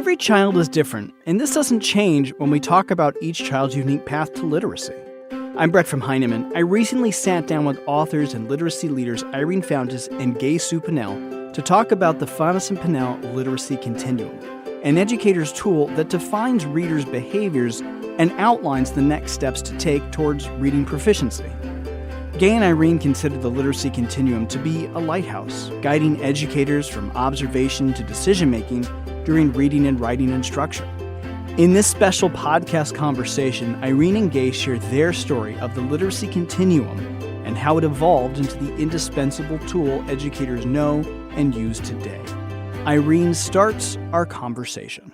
Every child is different, and this doesn't change when we talk about each child's unique path to literacy. I'm Brett from Heinemann. I recently sat down with authors and literacy leaders Irene Fountas and Gay Pinnell to talk about the Fountas Pinnell Literacy Continuum, an educator's tool that defines readers' behaviors and outlines the next steps to take towards reading proficiency. Gay and Irene consider the literacy continuum to be a lighthouse, guiding educators from observation to decision-making during reading and writing instruction. In this special podcast conversation, Irene and Gay share their story of the literacy continuum and how it evolved into the indispensable tool educators know and use today. Irene starts our conversation.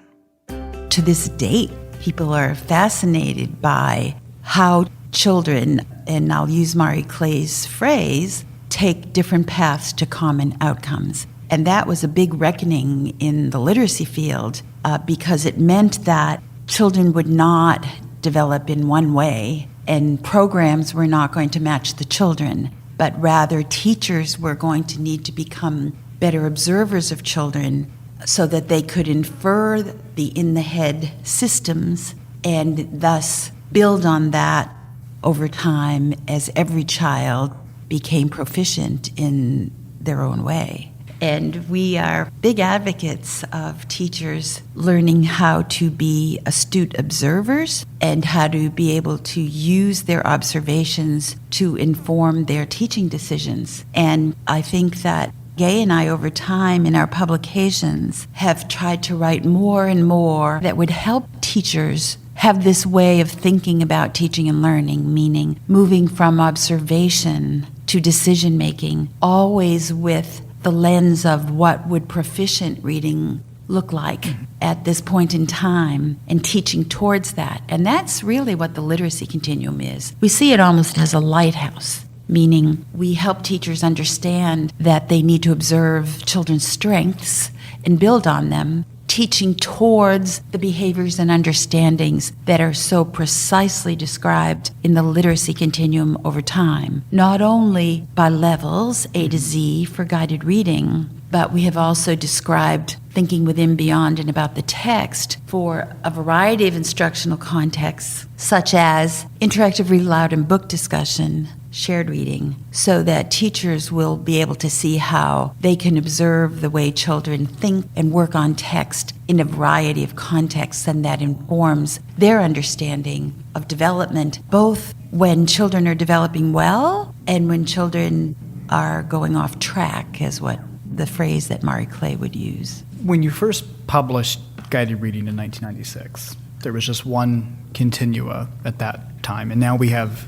To this date, people are fascinated by how children, and I'll use Marie Clay's phrase, take different paths to common outcomes. And that was a big reckoning in the literacy field because it meant that children would not develop in one way and programs were not going to match the children, but rather teachers were going to need to become better observers of children so that they could infer the in-the-head systems and thus build on that over time as every child became proficient in their own way. And we are big advocates of teachers learning how to be astute observers and how to be able to use their observations to inform their teaching decisions. And I think that Gay and I, over time in our publications, have tried to write more and more that would help teachers have this way of thinking about teaching and learning, meaning moving from observation to decision-making, always with the lens of what would proficient reading look like at this point in time and teaching towards that. And that's really what the literacy continuum is. We see it almost as a lighthouse, meaning we help teachers understand that they need to observe children's strengths and build on them, teaching towards the behaviors and understandings that are so precisely described in the literacy continuum over time, not only by levels, A to Z for guided reading, but we have also described thinking within, beyond, and about the text for a variety of instructional contexts, such as interactive read aloud and book discussion, shared reading, so that teachers will be able to see how they can observe the way children think and work on text in a variety of contexts, and that informs their understanding of development, both when children are developing well and when children are going off track, is what the phrase that Marie Clay would use. When you first published Guided Reading in 1996, there was just one continua at that time, and now we have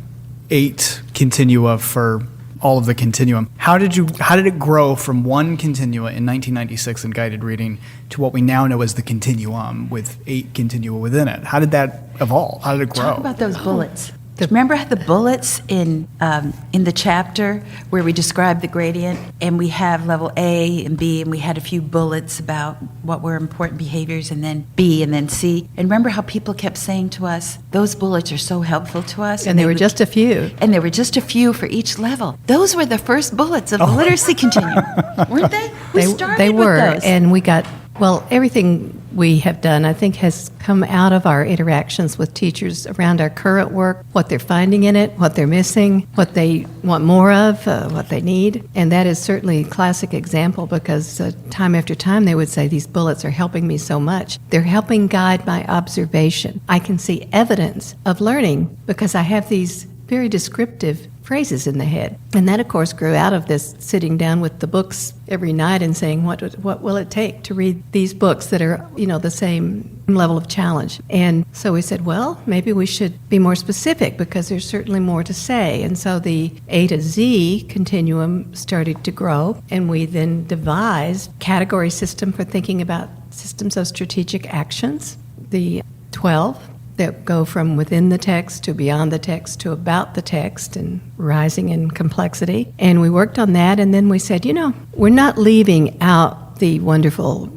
8 continua for all of the continuum. How did it grow from one continua in 1996 in Guided Reading to what we now know as the continuum with 8 continua within it? How did that evolve? How did it grow? Talk about those bullets. Remember the bullets in the chapter where we describe the gradient, and we have level A and B, and we had a few bullets about what were important behaviors, and then B, and then C. And remember how people kept saying to us, those bullets are so helpful to us. And they were just a few. And there were just a few for each level. Those were the first bullets of the literacy continuum, weren't they? They were, with those. and we got, everything we have done, I think, has come out of our interactions with teachers around our current work, what they're finding in it, what they're missing, what they want more of, what they need. And that is certainly a classic example because time after time they would say, these bullets are helping me so much. They're helping guide my observation. I can see evidence of learning because I have these very descriptive phrases in the head. And that, of course, grew out of this sitting down with the books every night and saying, what will it take to read these books that are, the same level of challenge? And so we said, maybe we should be more specific because there's certainly more to say. And so the A to Z continuum started to grow, and we then devised a category system for thinking about systems of strategic actions, the 12 that go from within the text to beyond the text to about the text and rising in complexity. And we worked on that, and then we said, we're not leaving out the wonderful,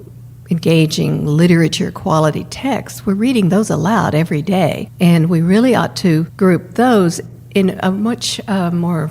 engaging literature quality texts. We're reading those aloud every day, and we really ought to group those in a much more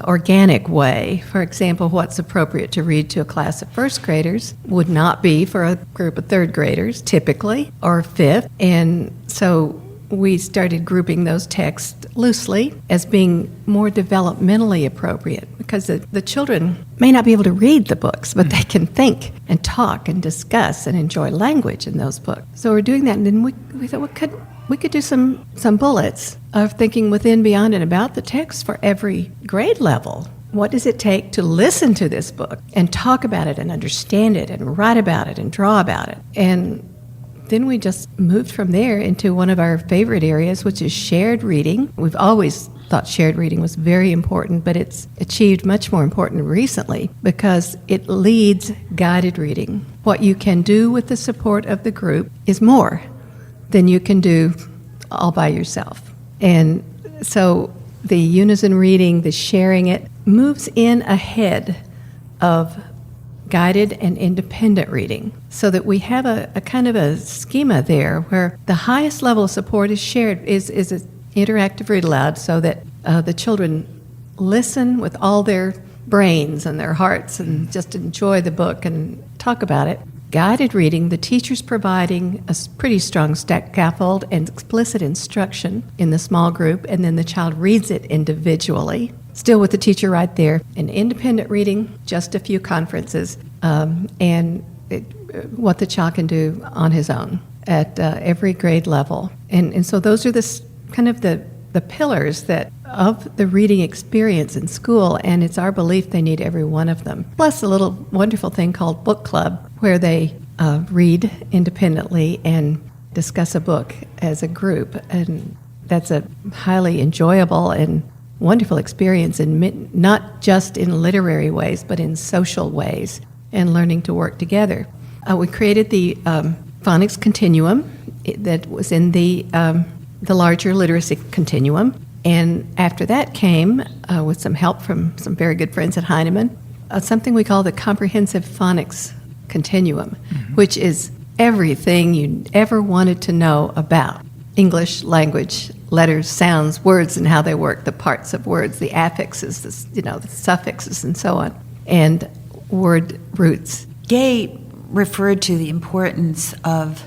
organic way. For example, what's appropriate to read to a class of first graders would not be for a group of third graders, typically, or fifth. And so we started grouping those texts loosely as being more developmentally appropriate, because the children may not be able to read the books, but they can think and talk and discuss and enjoy language in those books. So we're doing that, and then we thought we could do some bullets of thinking within, beyond, and about the text for every grade level. What does it take to listen to this book and talk about it and understand it and write about it and draw about it? And then we just moved from there into one of our favorite areas, which is shared reading. We've always thought shared reading was very important, but it's achieved much more important recently because it leads guided reading. What you can do with the support of the group is more than you can do all by yourself. And so the unison reading, the sharing it, moves in ahead of guided and independent reading, so that we have a kind of a schema there where the highest level of support is shared, is an interactive read aloud, so that the children listen with all their brains and their hearts and just enjoy the book and talk about it. Guided reading, the teacher's providing a pretty strong scaffold and explicit instruction in the small group, and then the child reads it individually, still with the teacher right there. And independent reading, just a few conferences, and what the child can do on his own at every grade level. And so those are the pillars that of the reading experience in school, and it's our belief they need every one of them. Plus a little wonderful thing called book club, where they read independently and discuss a book as a group. And that's a highly enjoyable and wonderful experience, in not just in literary ways, but in social ways, and learning to work together. We created the phonics continuum that was in the larger literacy continuum. And after that came, with some help from some very good friends at Heinemann, something we call the comprehensive phonics continuum, which is everything you ever wanted to know about English language, letters, sounds, words, and how they work, the parts of words, the affixes, the suffixes, and so on, and word roots. Gay referred to the importance of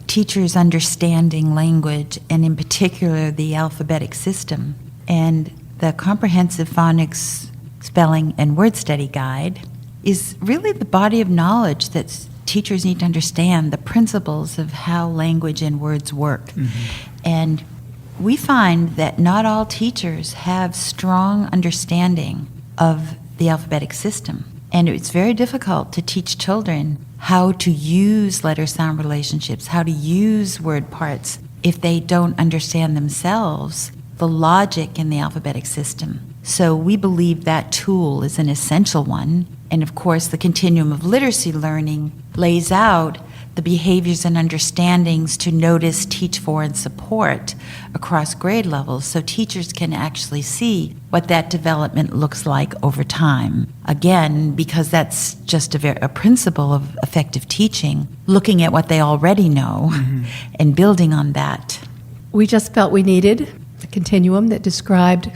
teachers understanding language, and in particular the alphabetic system. And the Comprehensive Phonics Spelling and Word Study Guide is really the body of knowledge that teachers need to understand, the principles of how language and words work. And we find that not all teachers have strong understanding of the alphabetic system. And it's very difficult to teach children how to use letter-sound relationships, how to use word parts, if they don't understand themselves the logic in the alphabetic system. So we believe that tool is an essential one. And of course, the continuum of literacy learning lays out the behaviors and understandings to notice, teach for, and support across grade levels, so teachers can actually see what that development looks like over time. Again, because that's just a principle of effective teaching, looking at what they already know and building on that. We just felt we needed a continuum that described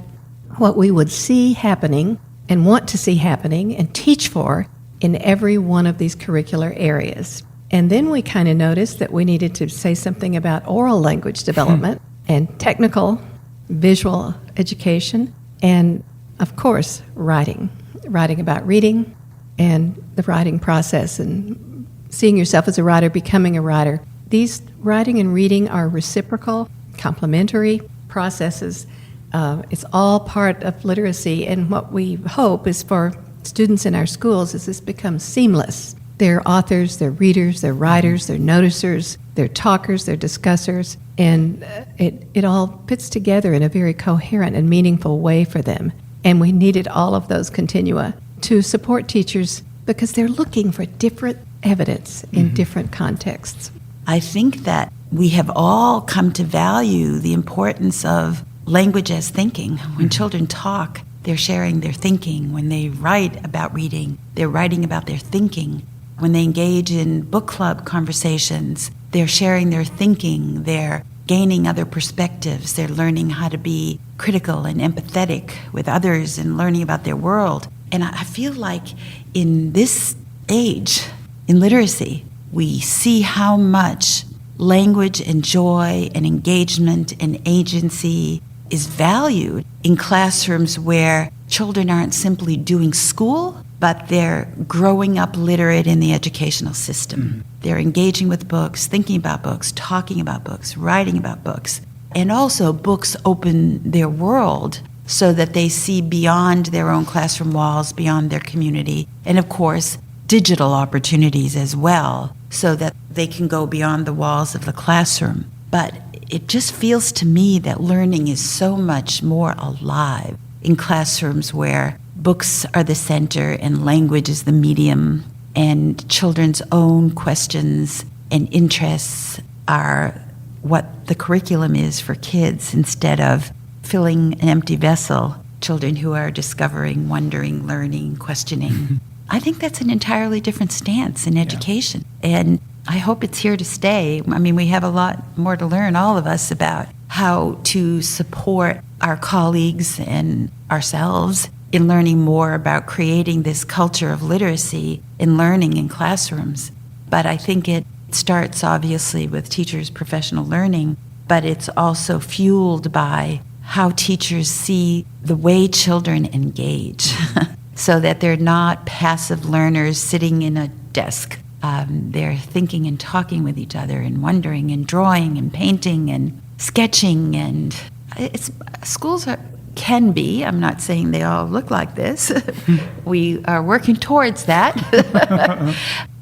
what we would see happening and want to see happening and teach for in every one of these curricular areas. And then we kind of noticed that we needed to say something about oral language development and technical visual education, and of course writing about reading and the writing process and seeing yourself as a writer, becoming a writer. These writing and reading are reciprocal, complementary processes. It's all part of literacy, and what we hope is for students in our schools is this becomes seamless. They're authors, they're readers, they're writers, they're noticers, they're talkers, they're discussers, and it all fits together in a very coherent and meaningful way for them. And we needed all of those continua to support teachers because they're looking for different evidence in different contexts. I think that we have all come to value the importance of language as thinking. When children talk, they're sharing their thinking. When they write about reading, they're writing about their thinking. When they engage in book club conversations, they're sharing their thinking, they're gaining other perspectives. They're learning how to be critical and empathetic with others and learning about their world. And I feel like in this age, in literacy, we see how much language and joy and engagement and agency is valued in classrooms where children aren't simply doing school, but they're growing up literate in the educational system. Mm-hmm. They're engaging with books, thinking about books, talking about books, writing about books. And also books open their world so that they see beyond their own classroom walls, beyond their community, and of course, digital opportunities as well, so that they can go beyond the walls of the classroom. But it just feels to me that learning is so much more alive in classrooms where books are the center and language is the medium, and children's own questions and interests are what the curriculum is for kids, instead of filling an empty vessel, children who are discovering, wondering, learning, questioning. I think that's an entirely different stance in education. Yeah. And I hope it's here to stay. I mean, we have a lot more to learn, all of us, about how to support our colleagues and ourselves in learning more about creating this culture of literacy in learning in classrooms. But I think it starts, obviously, with teachers' professional learning, but it's also fueled by how teachers see the way children engage. So that they're not passive learners sitting in a desk. They're thinking and talking with each other and wondering and drawing and painting and sketching. And schools can be, I'm not saying they all look like this. We are working towards that.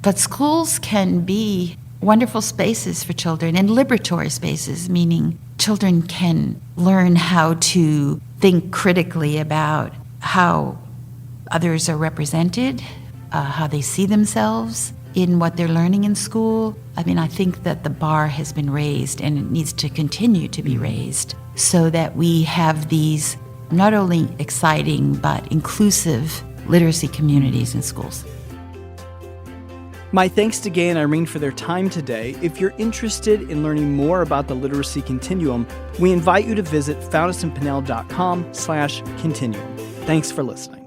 But schools can be wonderful spaces for children and liberatory spaces, meaning children can learn how to think critically about how others are represented, how they see themselves in what they're learning in school. I mean, I think that the bar has been raised and it needs to continue to be raised so that we have these not only exciting but inclusive literacy communities in schools. My thanks to Gay and Irene for their time today. If you're interested in learning more about the Literacy Continuum, we invite you to visit fountaspinnell.com/continuum. Thanks for listening.